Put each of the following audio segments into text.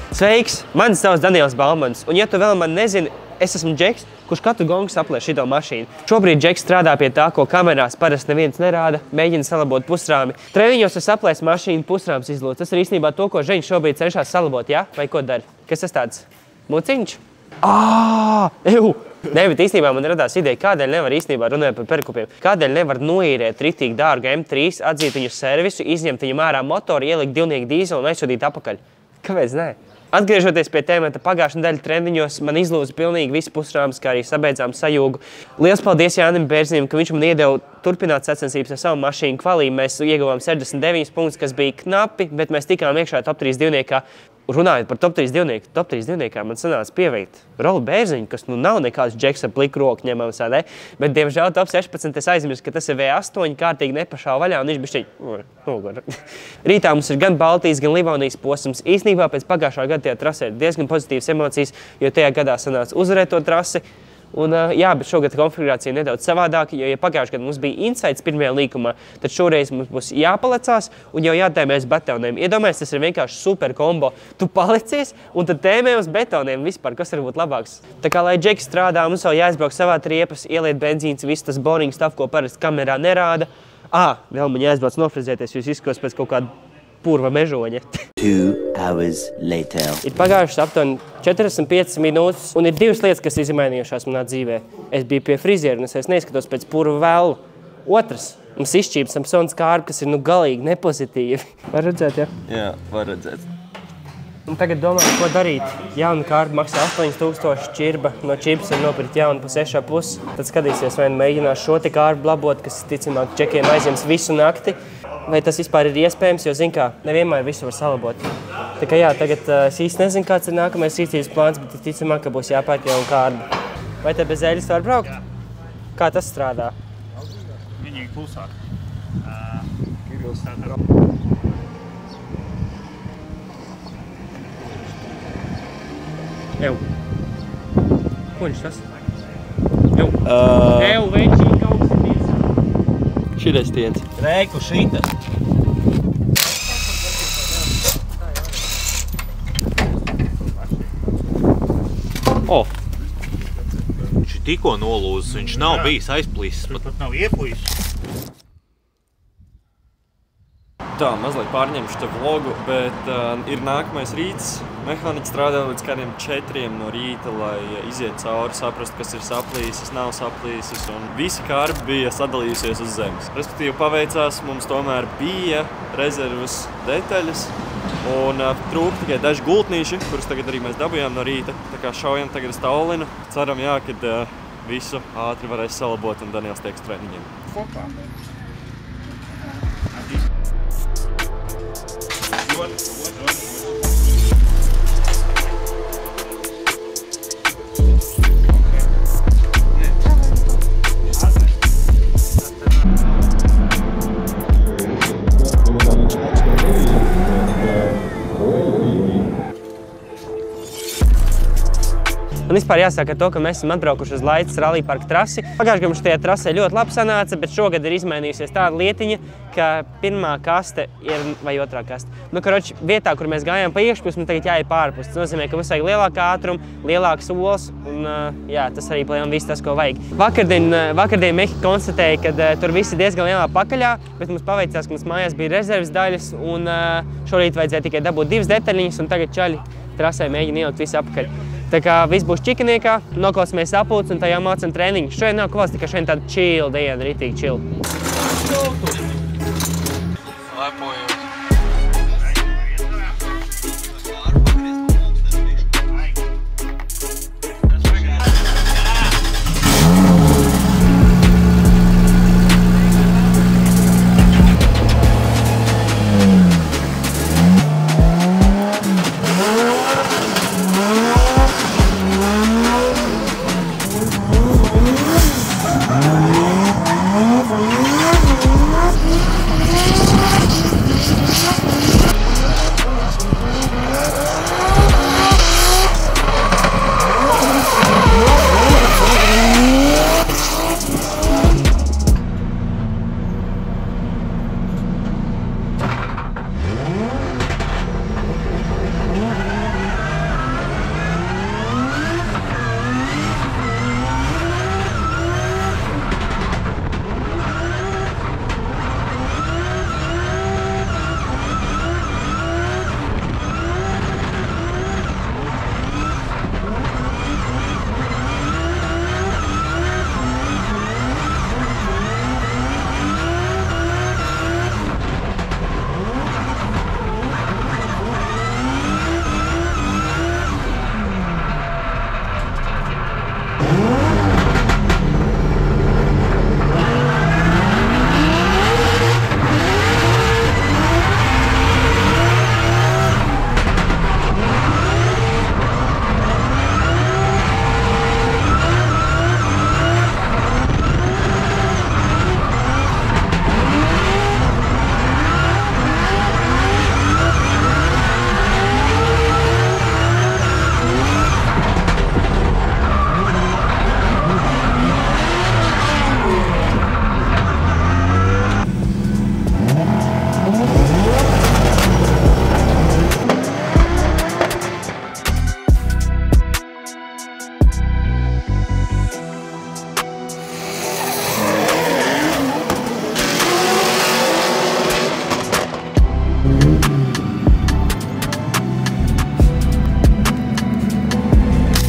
Sveiks! Mans sauc Daniels Balmans, un ja tu vēl man nezini, es esmu Džeks, kurš katru gongu saplē šito mašīnu. Šobrīd Džeks strādā pie tā, ko kamerās parasti neviens nerāda, mēģina salabot pusrāmi. Treniņos es saplēs mašīnu pusrāms izlūdz. Tas ir īstenībā to, ko Žeņš šobrīd cenšas salabot, ja? Vai ko dara? Kas tas tāds? Muciņš? Nē, bet īstenībā man radās ideja, kādēļ nevar īstenībā runāt par perkupiem. Kādēļ nevar noīrēt ritīgi dārgu M3, atzīt viņu servisu, izņemt viņam ārā motoru, ielikt divnieku dīzelu un aizsūtīt apakaļ. Kāpēc nē? Atgriežoties pie tēmata pagājušā daļa treniņos, man izlūza pilnīgi visi pusrāmas, kā arī sabeidzām sajūgu. Liels paldies Jānim Bērzinim, ka viņš man iedeva turpināt sacensības ar savu mašīnu kvalī. Mēs ieguvām 69 punktus, kas bija knapi, bet mēs tikām iekšā top 3 divniekā. Runājot par top 3 divniekā, man sanāca pieveikt Rolu Bērziņu, kas nu nav nekāds Džeks ar pliku roku ņemams, ne? Bet, diemžēl, top 16 es aizmirstu, ka tas ir V8, kārtīgi nepašā vaļā, un viņš bišķiņ. Rītā mums ir gan Baltijas, gan Livonijas posms. Īstenībā pēc pagājušā gada tajā trasē ir diezgan pozitīvas emocijas, jo tajā gadā sanāca uzvarēt to trasi. Un, jā, bet šogad konfigurācija nedaudz savādāka, jo, ja pagājušajā gadā mums bija insights pirmajā līkumā, tad šoreiz mums būs jāpalecās un jau jātēmē uz betoniem. Iedomājies, tas ir vienkārši super kombo. Tu palicies un tad tēmē uz betoniem vispār, kas var būt labāks. Tā kā, lai Džeks strādā, mums vēl jāizbrauk savā triepas, ieliet benzīns, viss tas boring stuff, ko parasti kamerā nerāda. Vēl man jāizbrauc nofrizēties, jo es izskatos pēc kaut kāda purva mežoņa. 2 hours later. Ir pagājušas aptuveni 45 minūtes, un ir divas lietas, kas izmainījušās manā dzīvē. Es biju pie friziera, un es neizskatos pēc purva vēlu. Otrs, mums izšķība Samsons kārba, kas ir galīgi nepozitīvi. Var redzēt, ja? Jā, var redzēt. Un tagad domāju, ko darīt. Jauna kārba maksā 8000 čirba, no čips ir nopirkt jaunu pa 6,5. Tad skatīsies, vai mēģinās šo te kārbu labot, kas ticamāk Džekiem aizņems visu nakti. Vai tas vispār ir iespējams, jo, zin kā, nevienmēr visu var salabot. Tā kā jā, tagad es īsti nezinu, kāds ir nākamais rīcības plāns, bet ticamāk, ka būs jāpērk jauna kārba. Vai te bez eļas var braukt? Kā tas strādā? Viņi klusāk. Ko viņš tas? Veņšī kaut kas ir tiec. Šitais tiec. Reiku šita. Viņš ir tikko nolūzis, viņš nav bijis aizplīsis. Pat nav ieplīsis. Tā, mazliet pārņemšu te vlogu, bet ir nākamais rīts. Mehāniķi strādā līdz kādiem 4 no rīta, lai iziet cauri, saprast, kas ir saplīsis, nav saplīsis, un visi kārbi bija sadalījusies uz zemes. Respektīvi paveicās, mums tomēr bija rezervas detaļas, un trūk tikai daži gultnīši, kurus tagad arī mēs dabujām no rīta. Tā kā šaujam tagad uz taulinu, ceram, jā, kad visu ātri varēs salabot un Daniels tiek uz treniņiem. Kopā. Un vispār jāsaka to, ka mēs esam atbraukuši uz Laitas rallija parka trasi. Pagājušajā gadā mums tajā trasē ļoti labi sanāca, bet šogad ir izmainījusies tāda lietiņa, ka pirmā kaste ir, vai otrā kaste. Karoči, vietā, kur mēs gājām pa iekšpus, mums tagad jāiet pārpus. Tas nozīmē, ka mums vajag lielāku ātrumu, lielākas olas, un jā, tas arī plēm viss tas, ko vajag. Vakardien Mehi konstatēja, ka tur viss ir diezgan lielā pakaļā, bet mums paveicās, ka mums mājās bija rezerves daļas, un šorīt vajadzēja tikai dabūt 2 detaļiņas, un tagad čaļi trasē mēģina ielikt visu apakaļ. Tā kā viss būs čikiniekā, noklausāmies sapulci un tajā mācam treniņu. Šodien nav kvalsts, tikai šodien tāda chill diena, ritīgi chill. Lepojos.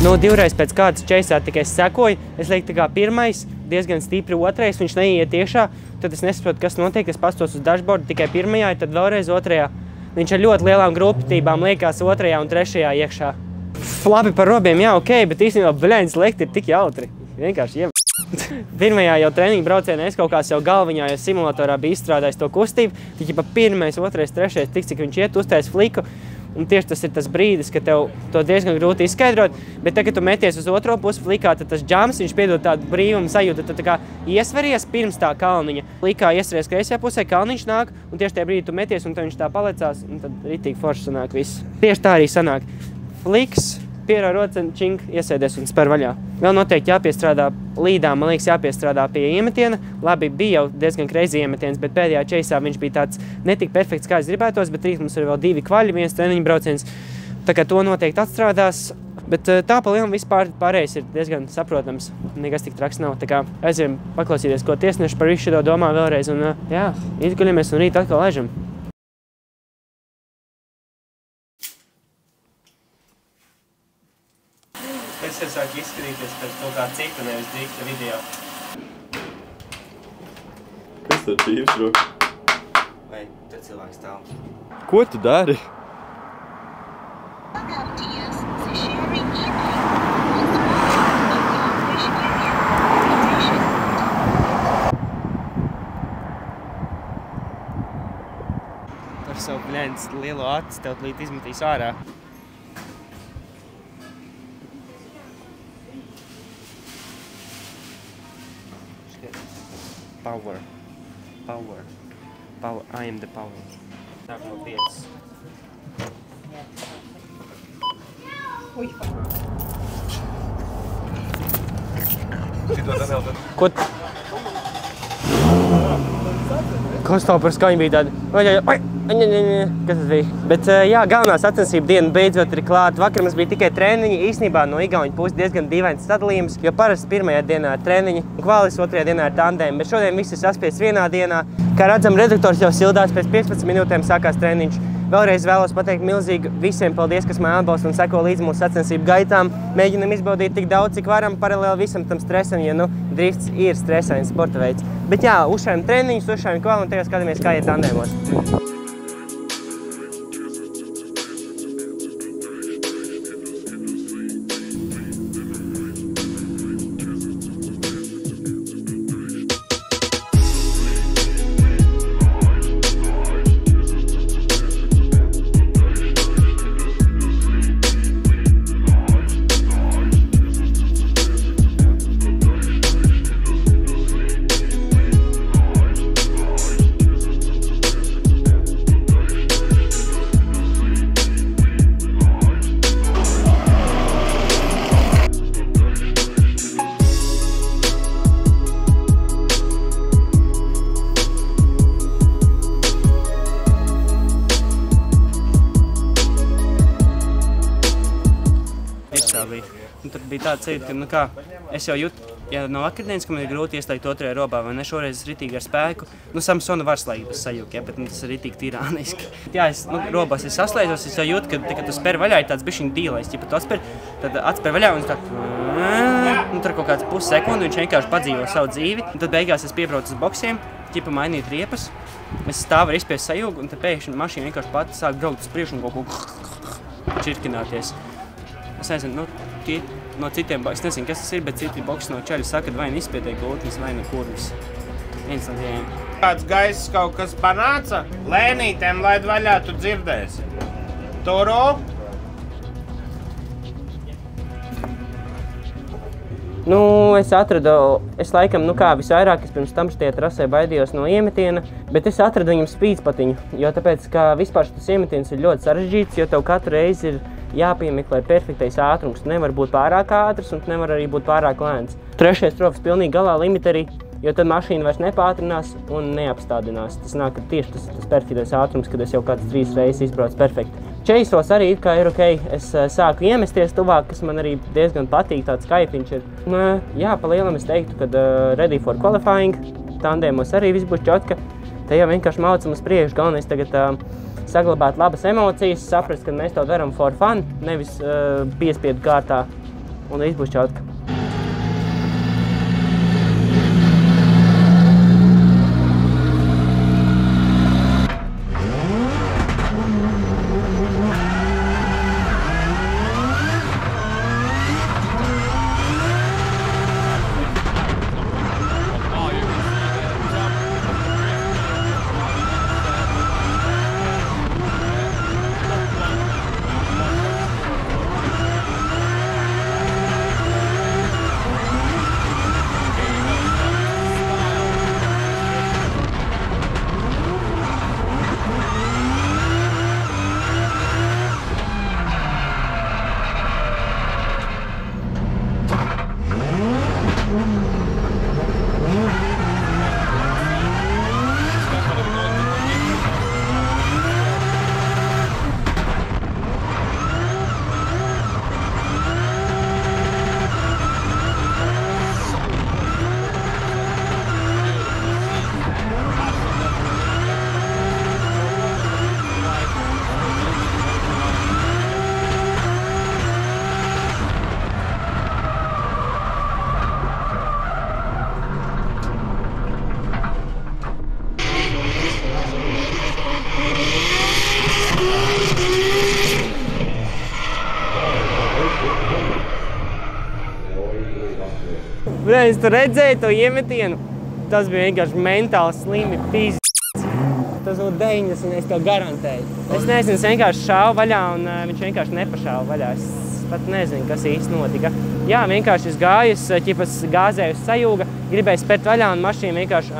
Nu, divreiz pēc kādas čeisā tikai es sekoju, es lieku tā kā pirmais, diezgan stipri otrais, viņš neiet iekšā, tad es nesaprotu, kas notiek, es pastos uz dashboardu tikai pirmajā, tad vēlreiz otrajā. Viņš ar ļoti lielām grupatībām liekās otrajā un trešajā iekšā. Labi par robiem, jā, ok, bet īstenībā bļēņas lekt ir tik jautri. Vienkārši jeb. Pirmajā jau treniņu braucienā es kaut kā sev galviņā, jo simulatorā bija izstrādājis to kustību, tik pa pirmais, otrais, trešais, tik cik viņš iet, uztais fliku. Un tieši tas ir tas brīdis, ka tev to diezgan grūti izskaidrot, bet tagad, kad tu meties uz otro pusi flikā, tad tas džams, viņš piedod tādu brīvumu sajūtu, tad tu tā kā iesveries pirms tā kalniņa. Flikā iesveries kreisajā pusē, kalniņš nāk, un tieši tajā brīdī tu meties, un tad viņš tā palecās, un tad ritīgi forši sanāk viss. Tieši tā arī sanāk. Fliks, pierā roceni, čink, iesēdies un spēr vaļā. Vēl noteikti jāpiestrādā līdām, man liekas, jāpiestrādā pie iemetiena. Labi, bija jau diezgan crazy iemetiens, bet pēdējā čeisā viņš bija tāds netik perfekts, kā es gribētos, bet rīt mums ir vēl 2 kvaļi, 1 treniņu brauciens. Tā kā to noteikti atstrādās, bet tā pa lielam vispār pārējais ir diezgan saprotams. Nekas tik traks nav, tā kā aizvien paklausīties, ko tiesneši par visu šito domā vēlreiz un jā, izguļamies un rīt atkal laižam. Es sāku izskatīties pēc to kā citu, nevis dīkta video. Kas tev čīvs, bro? Vai tad cilvēks stāv? Ko tu dari? Par savu bļēns lielo acis tev līdz izmetīs ārā. Power. Power. Power. I am the power. Nāk no 5. Ko? Kas tā par skaņu bija tāda? Kas tas bija? Bet jā, galvenā sacensība diena beidzot ir klāta. Vakar mums bija tikai treniņi. Īstenībā no igauņu puses diezgan dīvains sadalījums, jo parasti pirmajā dienā ir treniņi, kvalis, otrajā dienā ir tandēmi, bet šodien viss ir saspiests vienā dienā. Kā redzam, redaktors jau sildās, pēc 15 minūtēm sākās treniņš. Vēlreiz vēlos pateikt milzīgi visiem paldies, kas man atbalsta un seko līdz mūsu sacensību gaitām. Mēģinam izbaudīt tik daudz, cik varam, paralēli visam tam stresam, jo, drifts ir stresains sporta veids. Bet jā, uzšājam treniņus, uzšājam kvali un tagad skatāmies, kā iet tandēmos. Tad bija tāds sajūta, ka, es jau jūtu, ja no vakardienas, ka man ir grūti ieslēgt otrajā robā, vai ne šoreiz ritīgi ar spēku. Samsona var slēgt bez sajūta, ja, bet tas ir ritīgi tirāniski. Jā, robās es saslēdzos, es jau jūtu, ka, kad tu spēr vaļā, ir tāds bišķiņ dīlais. Ja tu atspēr, tad atspēr vaļā un tā, tur kaut kāds pussekundi, viņš vienkārši padzīvo savu dzīvi. Un tad beigās es piebraucu uz boksiem, ķipa mainīt riepas. Es stāvu ar izspies sajūgu, un tad pēkšņi mašīna vienkārši pati sāk braukt uz priekšu un kaut ko čirkināties. Es nezinu, no citiem, es nezinu, kas tas ir, bet citi boksi no čaļi saka, vai nu izspiedēja glūtnes, vai nu kurvis. Viens no tiem. Kāds gaiss kaut kas panāca, lēnītēm laid vaļā, tu dzirdēsi. Turu. Es atradu, laikam, visvairāk es pirms tam šitie trasē baidījos no iemetiena, bet es atradu viņam spīdspatiņu, jo tāpēc, ka vispār šis iemetiens ir ļoti sarežģīts, jo tev katru reizi ir jāpiemeklē perfektais ātrums. Tu nevar būt pārāk ātrs un tu nevar arī būt pārāk lēns. Trešais trofs pilnīgi galā limiterī, jo tad mašīna vairs nepātrinās un neapstādinās. Tas nāk tieši tas perfektais ātrums, kad es jau kāds 3 reizes izbraucu perfekti. Čeisos arī kā ir ok, es sāku iemesties tuvāk, kas man arī diezgan patīk, tāds kaifiņš ir. Jā, pa lielam es teiktu, kad ready for qualifying, tandēmos arī viss būs čotka. Te jau vienkārši maucam uz priekšu, galvenais tagad saglabāt labas emocijas, saprast, ka mēs to daram for fun, nevis piespiedu kārtā. un viss būs čautka. Es tu redzēju to iemetienu, tas bija vienkārši mentāli slimi pizd. Tas būtu 9, un es to garantēju. Es nezinu, es vienkārši šāvu vaļā, un viņš vienkārši nepašāva vaļā. Es pat nezinu, kas īsti notika. Jā, vienkārši es gāju, ķipas gāzēju uz sajūga, gribēju spērt vaļā, un mašīna vienkārši,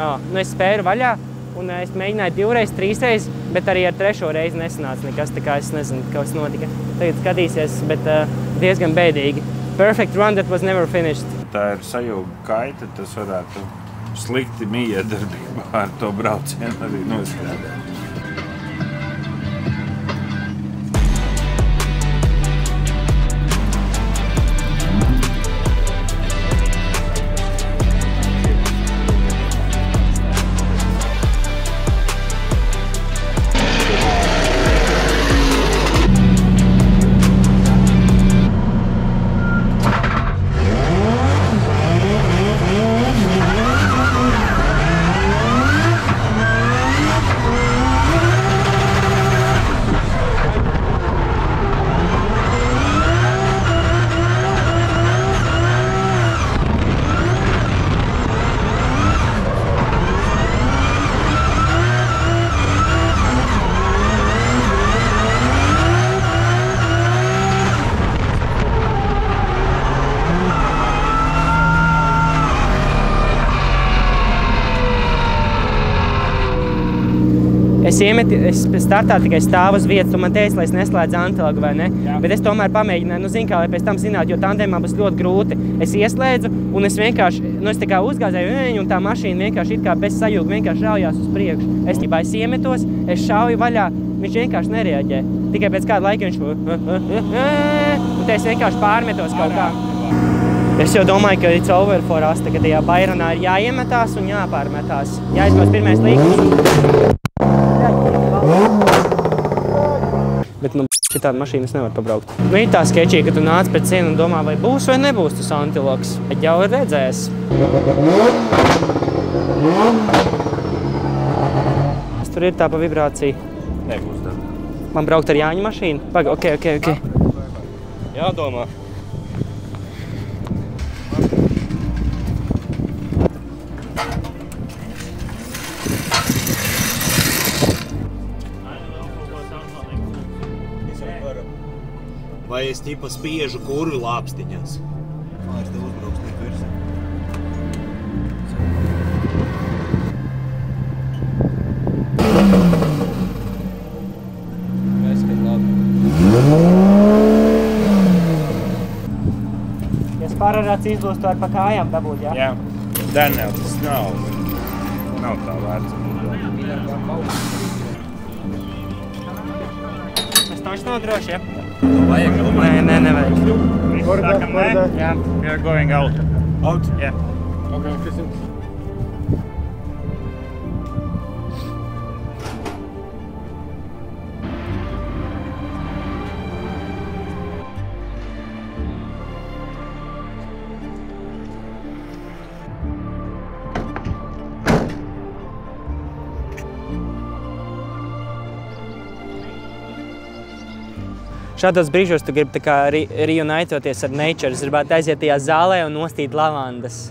es spēru vaļā, un es mēģināju 2 reizes, 3 reizes, bet arī ar 3. reizi nesanāca nekas, tā kā es nezinu, kas notika. Tagad skatīsies, bet diezgan bēdīgi. Perfect run that was never finished. Tā ir sajūga kaita, tas varētu slikti miedarbībā ar to braucienu arī nostrādāt. Es startā tikai stāvu uz vietas, tu man teici, lai es neslēdzu antilogu, vai ne? Jā. Bet es tomēr pamēģināju, kā, lai pēc tam zinātu, jo tandemā būs ļoti grūti. Es ieslēdzu, un es vienkārši, es tā kā uzgāzēju, un tā mašīna vienkārši it kā bez sajūga vienkārši raujās uz priekšu. Es iemetos, es šauju vaļā, viņš vienkārši nereaģē. Tikai pēc kāda laika viņš un te es vienkārši pārmetos kaut kā. Es jau domāju, ka it's over for us, ka tajā Baironā ir jāiemetās un jāpārmetās. Jāizmās pirmais līkums. Bet, šitādu mašīnu es nevaru pabraukt. Ir tā skečī, ka tu nāc pēc cienu un domā, vai būs vai nebūs tas antiloks. Bet jau ir redzējis. Tur ir tā pa vibrācija. Nebūs tad. Man braukt ar Jāņa mašīnu? Paga, ok. Jādomā. Vai es ķipa spiežu kurvi lāpstiņās? Es te uzbrauks tik virs. Neskat labi. Ja spārarāts izlūst, tu ar pa kājām dabūt, jā? Jā. Daniel, tas nav tā vērts. Tas taču nav droši, ja? Vajag, domāju? Nē, nevajag. Sākam, nē? Jā. We are going out. Out? Yeah. Okay, Kristin. Šādos brīžos tu gribi tā kā reunitoties ar nature, es gribētu aiziet tajā zālē un nostīt lavandas.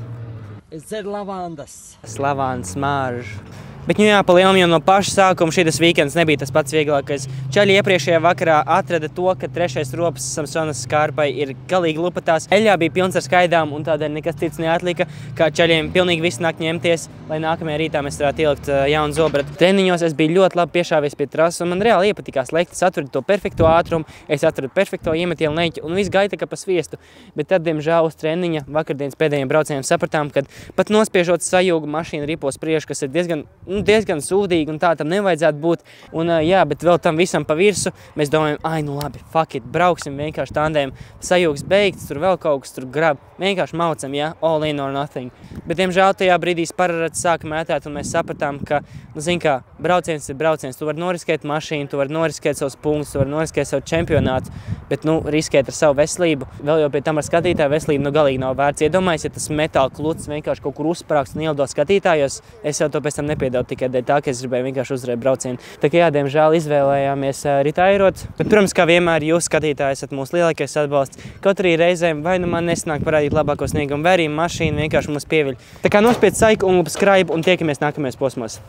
Es dzeru lavandas. Lavandas smaržu. Bet, nu jā, pa lielam jau no paša sākuma šitas weekends nebija tas pats vieglākais. Čaļi iepriekšējā vakarā atrada to, ka trešais ropas Samsonas skārpai ir galīgi lupatās. Eļļā bija pilns ar skaidām un tādēļ nekas cits neatlika, kā čaļiem pilnīgi visu nakt ņemties, lai nākamajā rītā mēs varētu ielikt jaunu zobratu. Treniņos es biju ļoti labi piešāvies pie trases un man reāli iepatikās lekt. Es atradu to perfekto ātrumu, es atradu perfekto iemetienu leņķi un viss gaita kā pa sviestu. Bet tad, diemžēl, uz treniņa vakardienas pēdējiem braucieniem sapratām, kad pat nospiežot sajūgu mašīna ripos priekšu, kas ir diezgan sūdīgi un tā tam nevajadzētu būt. Un jā, bet vēl tam visam pa virsu mēs domājam, nu labi, fuck it, brauksim vienkārši tandēm, sajūgs beigts, tur vēl kaut kas tur grab, vienkārši maucam, jā, all in or nothing. Bet, diemžēl, tajā brīdī Spararats sāka mētāt un mēs sapratām, ka, nu, zin kā, brauciens ir brauciens, tu vari noriskēt mašīnu, tu vari noriskēt savus punktus, tu vari noriskēt savu čempionātu, bet, nu, riskēt ar savu veselību, vēl jau pie tam ar skatītāju veselību, nu, galīgi nav vērts. Iedomājies, ja tas metāla kluts vienkārši kaut kur uzsprāgst un ielido skatītājos, es jau to pēc tam nepiedevu tikai dēļ tā, ka es gribēju vienkārši uzvarēt braucienu. Tā kā jā, diemžēl izvēlējāmies ritairot, bet, protams, kā vienmēr jūs skatītāji esat mūsu lielākais atbalsts. Kaut arī reizēm vai nu man nesanāk parādīt labāko sniegumu, vai arī mašīna vienkārši mūs pieviļ. Tā kā nospied saiku un subscribe un tiekamies nākamajos posmos.